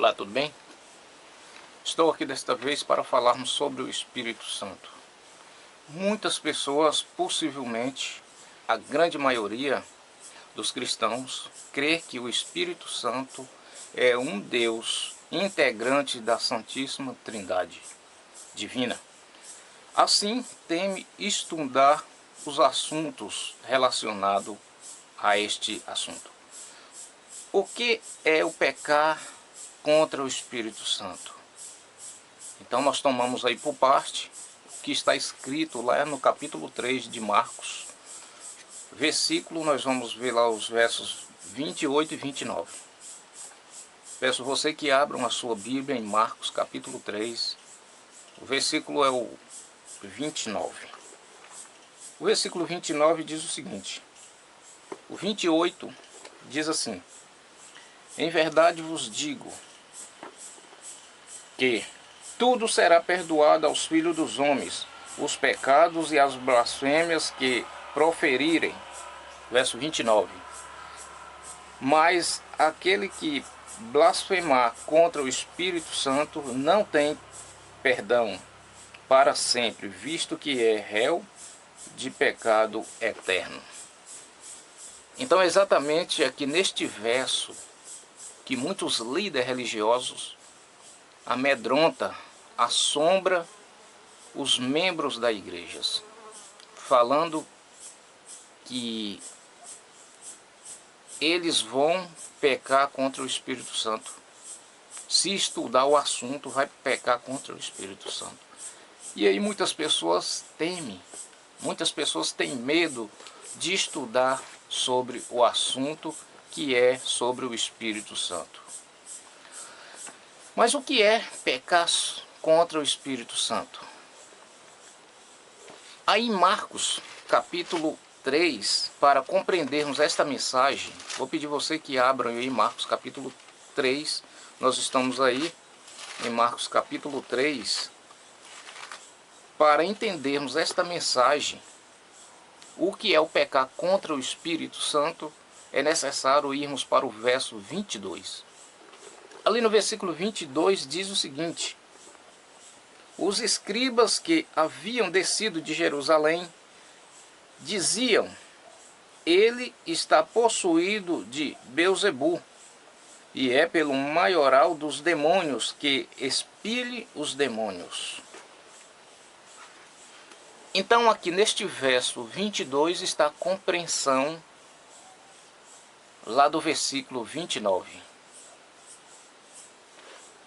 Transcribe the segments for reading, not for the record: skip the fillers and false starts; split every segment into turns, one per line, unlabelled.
Olá, tudo bem? Estou aqui desta vez para falarmos sobre o Espírito Santo. Muitas pessoas, possivelmente a grande maioria dos cristãos, crê que o Espírito Santo é um Deus integrante da Santíssima Trindade Divina. Assim, teme estudar os assuntos relacionados a este assunto. O que é o pecar contra o Espírito Santo? Então nós tomamos aí por parte o que está escrito lá no capítulo 3 de Marcos, versículo, nós vamos ver lá os versos 28 e 29. Peço você que abram a sua Bíblia em Marcos capítulo 3, o versículo é o 29. O versículo 29 diz o seguinte, o 28 diz assim: em verdade vos digo que tudo será perdoado aos filhos dos homens, os pecados e as blasfêmias que proferirem. Verso 29. Mas aquele que blasfemar contra o Espírito Santo não tem perdão para sempre, visto que é réu de pecado eterno. Então é exatamente aqui neste verso que muitos líderes religiosos amedronta, assombra os membros da igreja, falando que eles vão pecar contra o Espírito Santo. Se estudar o assunto, vai pecar contra o Espírito Santo. E aí muitas pessoas temem, muitas pessoas têm medo de estudar sobre o assunto que é sobre o Espírito Santo. Mas o que é pecar contra o Espírito Santo? Aí em Marcos, capítulo 3, para compreendermos esta mensagem, vou pedir você que abram aí Marcos, capítulo 3. Nós estamos aí em Marcos, capítulo 3. Para entendermos esta mensagem, o que é o pecar contra o Espírito Santo, é necessário irmos para o verso 22. Ali no versículo 22 diz o seguinte: os escribas que haviam descido de Jerusalém diziam: ele está possuído de Beelzebu, e é pelo maioral dos demônios que expele os demônios. Então aqui neste verso 22 está a compreensão lá do versículo 29.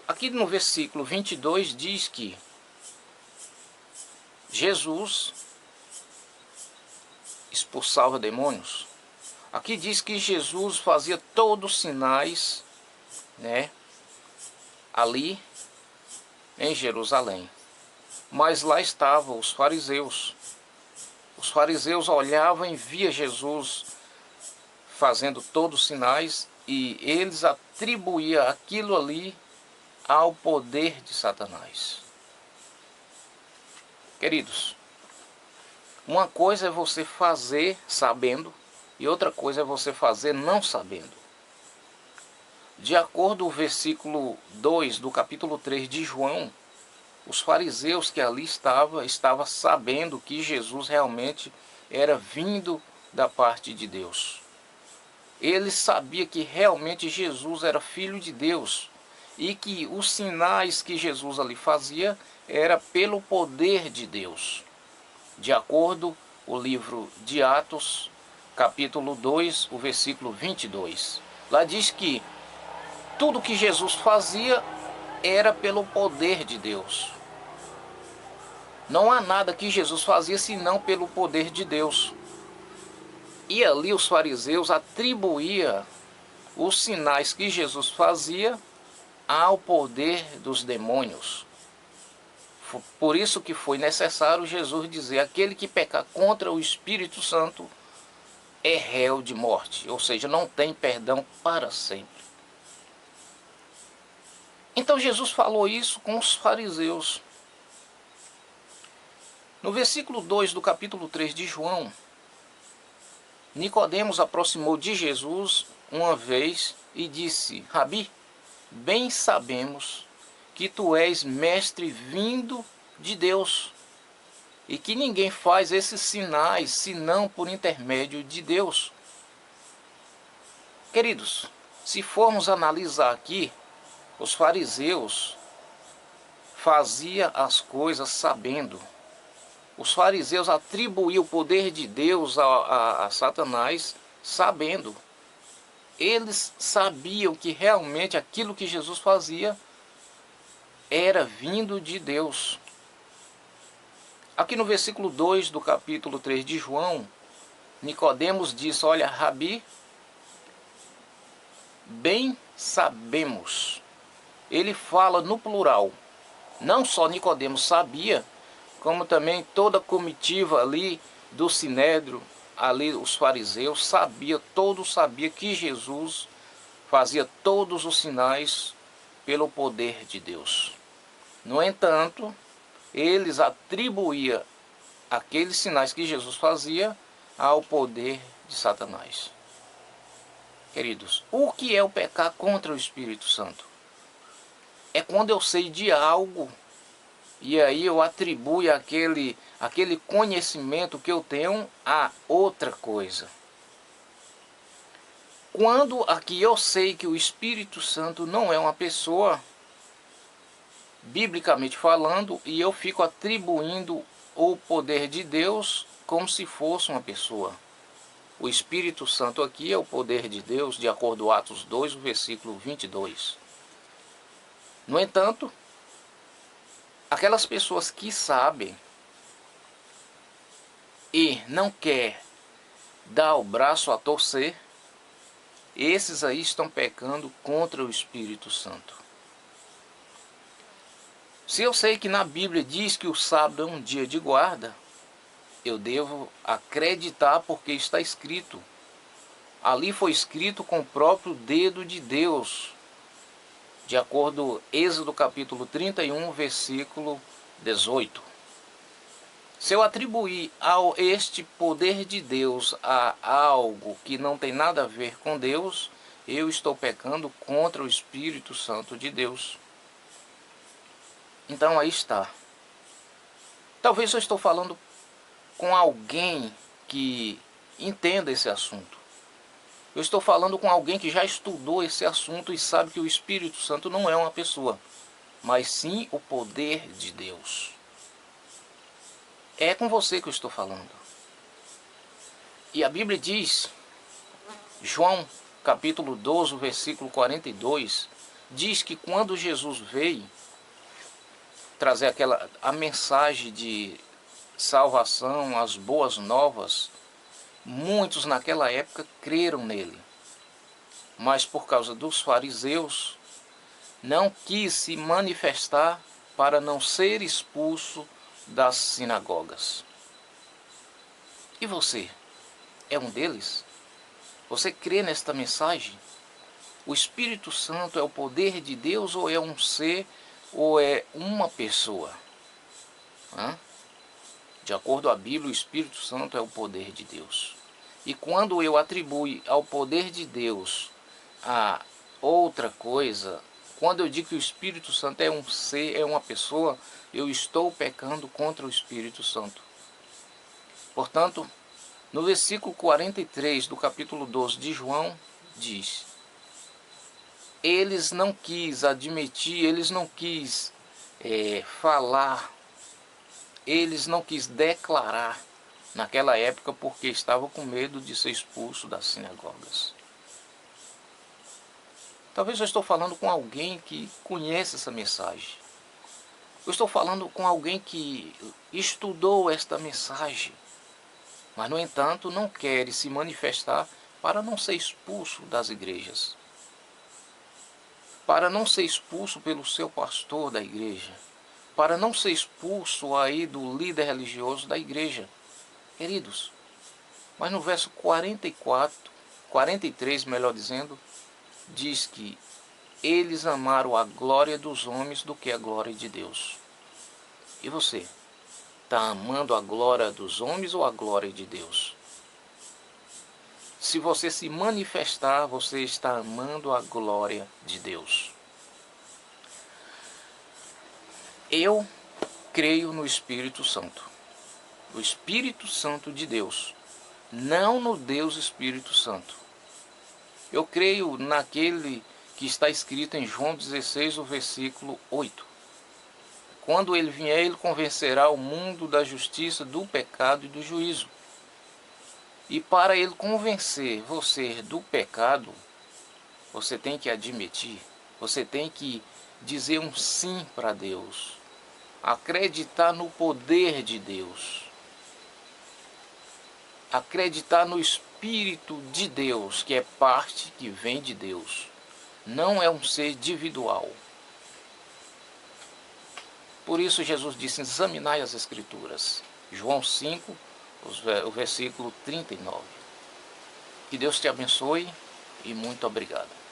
Aqui no versículo 22 diz que Jesus expulsava demônios. Aqui diz que Jesus fazia todos os sinais, ali em Jerusalém. Mas lá estavam os fariseus. Os fariseus olhavam e via Jesus fazendo todos os sinais e eles atribuíam aquilo ali ao poder de Satanás. Queridos, uma coisa é você fazer sabendo e outra coisa é você fazer não sabendo. De acordo com o versículo 2 do capítulo 3 de João, os fariseus que ali estavam sabendo que Jesus realmente era vindo da parte de Deus. Eles sabiam que realmente Jesus era filho de Deus e que os sinais que Jesus ali fazia era pelo poder de Deus. De acordo com o livro de Atos, capítulo 2, o versículo 22. Lá diz que tudo que Jesus fazia era pelo poder de Deus. Não há nada que Jesus fazia senão pelo poder de Deus. E ali os fariseus atribuíam os sinais que Jesus fazia ao poder dos demônios. Por isso que foi necessário Jesus dizer: aquele que pecar contra o Espírito Santo é réu de morte, ou seja, não tem perdão para sempre. Então Jesus falou isso com os fariseus. No versículo 2 do capítulo 3 de João, Nicodemos aproximou de Jesus uma vez e disse: Rabi, bem sabemos que tu és mestre vindo de Deus, e que ninguém faz esses sinais senão por intermédio de Deus. Queridos, se formos analisar aqui, os fariseus faziam as coisas sabendo. Os fariseus atribuíam o poder de Deus a Satanás sabendo. Eles sabiam que realmente aquilo que Jesus fazia era vindo de Deus. Aqui no versículo 2 do capítulo 3 de João, Nicodemos diz: olha, Rabi, bem sabemos. Ele fala no plural. Não só Nicodemos sabia, como também toda a comitiva ali do Sinédrio, ali os fariseus, todos sabiam que Jesus fazia todos os sinais pelo poder de Deus. No entanto, eles atribuíam aqueles sinais que Jesus fazia ao poder de Satanás. Queridos, o que é o pecar contra o Espírito Santo? É quando eu sei de algo e aí eu atribuo aquele conhecimento que eu tenho a outra coisa. Quando aqui eu sei que o Espírito Santo não é uma pessoa, biblicamente falando, e eu fico atribuindo o poder de Deus como se fosse uma pessoa. O Espírito Santo aqui é o poder de Deus, de acordo com Atos 2, versículo 22. No entanto, aquelas pessoas que sabem e não quer dar o braço a torcer, esses aí estão pecando contra o Espírito Santo. Se eu sei que na Bíblia diz que o sábado é um dia de guarda, eu devo acreditar porque está escrito. Ali foi escrito com o próprio dedo de Deus, de acordo com Êxodo capítulo 31, versículo 18. Se eu atribuir ao este poder de Deus a algo que não tem nada a ver com Deus, eu estou pecando contra o Espírito Santo de Deus. Então aí está. Talvez eu estou falando com alguém que entenda esse assunto. Eu estou falando com alguém que já estudou esse assunto e sabe que o Espírito Santo não é uma pessoa, mas sim o poder de Deus. É com você que eu estou falando. E a Bíblia diz, João capítulo 12, versículo 42, diz que quando Jesus veio trazer a mensagem de salvação, as boas novas, muitos naquela época creram nele. Mas por causa dos fariseus, não quis se manifestar para não ser expulso das sinagogas. E você? É um deles? Você crê nesta mensagem? O Espírito Santo é o poder de Deus ou é um ser ou é uma pessoa? De acordo com a Bíblia, o Espírito Santo é o poder de Deus. E quando eu atribuo ao poder de Deus a outra coisa, quando eu digo que o Espírito Santo é um ser, é uma pessoa, eu estou pecando contra o Espírito Santo. Portanto, no versículo 43 do capítulo 12 de João, diz: eles não quis admitir, eles não quis falar, eles não quis declarar naquela época porque estavam com medo de ser expulso das sinagogas. Talvez eu estou falando com alguém que conhece essa mensagem. Eu estou falando com alguém que estudou esta mensagem, mas no entanto não quer se manifestar para não ser expulso das igrejas, para não ser expulso pelo seu pastor da igreja, para não ser expulso aí do líder religioso da igreja. Queridos, mas no verso 43, melhor dizendo, diz que eles amaram a glória dos homens do que a glória de Deus. E você? Está amando a glória dos homens ou a glória de Deus? Se você se manifestar, você está amando a glória de Deus. Eu creio no Espírito Santo. O Espírito Santo de Deus. Não no Deus Espírito Santo. Eu creio naquele que está escrito em João 16, o versículo 8. Quando ele vier, ele convencerá o mundo da justiça, do pecado e do juízo. E para ele convencer você do pecado, você tem que admitir, você tem que dizer um sim para Deus. Acreditar no poder de Deus. Acreditar no Espírito de Deus, que é parte que vem de Deus. Não é um ser individual. Por isso Jesus disse, examinai as Escrituras. João 5, o versículo 39. Que Deus te abençoe e muito obrigado.